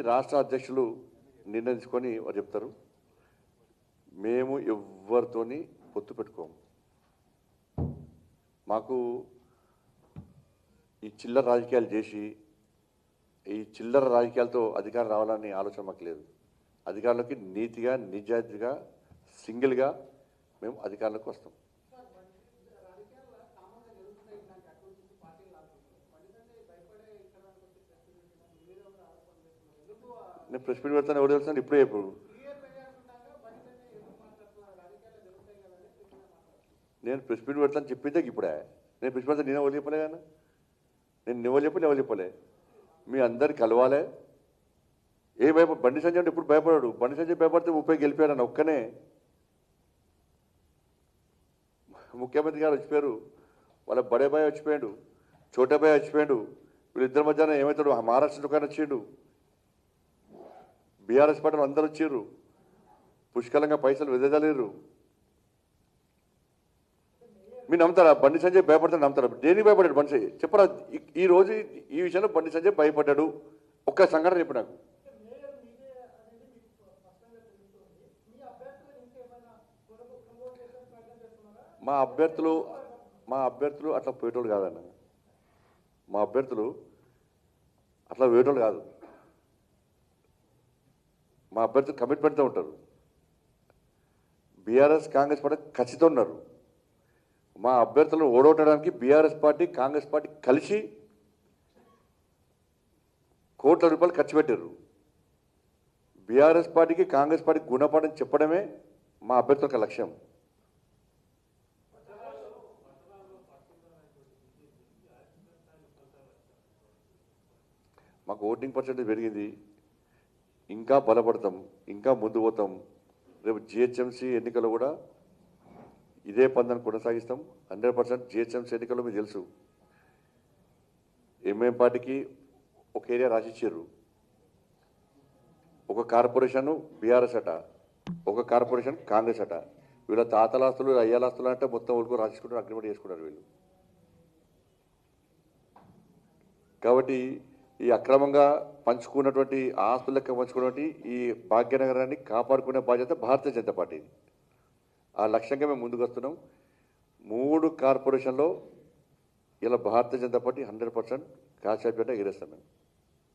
రాష్ట్ర అధ్యక్షులు నిర్ణయించుకొని వారు చెప్తారు. మేము ఎవరితోని పొత్తు పెట్టుకోము. మాకు ఈ చిల్లర రాజకీయాలు చేసి ఈ చిల్లర రాజకీయాలతో అధికారం రావాలని ఆలోచన మాకు లేదు. అధికారంలోకి నీతిగా నిజాయితీగా సింగిల్గా మేము అధికారంలోకి వస్తాం. నేను ప్రెస్ మీట్ పెడతాను, ఎవరు తెలుస్తాను ఇప్పుడే చెప్పు. నేను ప్రెస్ మీట్ పెడతాను చెప్పిందే ఇప్పుడే. నేను ప్రెస్ పెడతాను, నేను ఎవరు చెప్పలే కానీ నేను ఎవరు చెప్పలే ఎవరు చెప్పలే. మీ అందరికి కలవాలే. ఏ బండి సంజయ్ అంటే ఎప్పుడు భయపడాడు. బండి సంజయ్ భయపడితే 30 గెలిపాడని ఒక్కనే. ముఖ్యమంత్రి గారు వచ్చిపోయారు, వాళ్ళ బడే బాయ్ వచ్చిపోయాడు, చోటే బాయ్ వచ్చిపోయాడు. వీళ్ళిద్దరి మధ్యాహ్నం ఏమవుతాడు, మహారాష్ట్ర కానీ వచ్చిండు, బీఆర్ఎస్ పార్టీ అందరూ వచ్చారు, పుష్కలంగా పైసలు వెదజలేరు. మీరు నమ్ముతారా? బండి సంజయ్ భయపడతాడు నమ్ముతారా? దేనికి భయపడ్డాడు బండి సంజయ్ చెప్పరా? ఈ రోజు ఈ విషయంలో బండి సంజయ్ భయపడ్డాడు. ఒక్క సంఘటన చెప్పు నాకు. మా అభ్యర్థులు అట్లా పోయేటోళ్ళు కాదన్న. మా అభ్యర్థులు అట్లా పోయేటోళ్ళు కాదు. మా అభ్యర్థులు కమిట్మెంట్తో ఉంటారు. బీఆర్ఎస్ కాంగ్రెస్ పార్టీ ఖచ్చితంగా ఉన్నారు. మా అభ్యర్థులను ఓడగొట్టడానికి బీఆర్ఎస్ పార్టీ కాంగ్రెస్ పార్టీ కలిసి కోట్ల రూపాయలు ఖర్చు పెట్టారు. బీఆర్ఎస్ పార్టీకి కాంగ్రెస్ పార్టీకి గుణపాఠం చెప్పడమే మా అభ్యర్థుల లక్ష్యం. మాకు ఓటింగ్ పర్సెంటేజ్ పెరిగింది, ఇంకా బలపడతాం, ఇంకా ముందు పోతాం. రేపు జిహెచ్ఎంసీ ఎన్నికలు కూడా ఇదే పందాన్ని కొనసాగిస్తాం. 100% జిహెచ్ఎంసీ ఎన్నికల్లో మీకు తెలుసు, ఎంఎం పార్టీకి ఒక ఏరియా రాసిచ్చారు. ఒక కార్పొరేషన్ బీఆర్ఎస్ అట, ఒక కార్పొరేషన్ కాంగ్రెస్ అట. వీళ్ళ తాతలాస్తులు అయ్యాలాస్తులు అంటే మొత్తం ఊళ్ళకు రాసుకుంటారు, అగ్రిమెంట్ చేసుకుంటారు వీళ్ళు. కాబట్టి ఈ అక్రమంగా పంచుకున్నటువంటి ఆస్తుల లెక్క పంచుకున్నటువంటి ఈ భాగ్యనగరాన్ని కాపాడుకునే బాధ్యత భారతీయ జనతా పార్టీది. ఆ లక్ష్యంగా మేము ముందుకు వస్తున్నాం. 3 కార్పొరేషన్లో ఇలా భారతీయ జనతా పార్టీ 100% కాశాపేట ఎగిరేస్తాం మేము.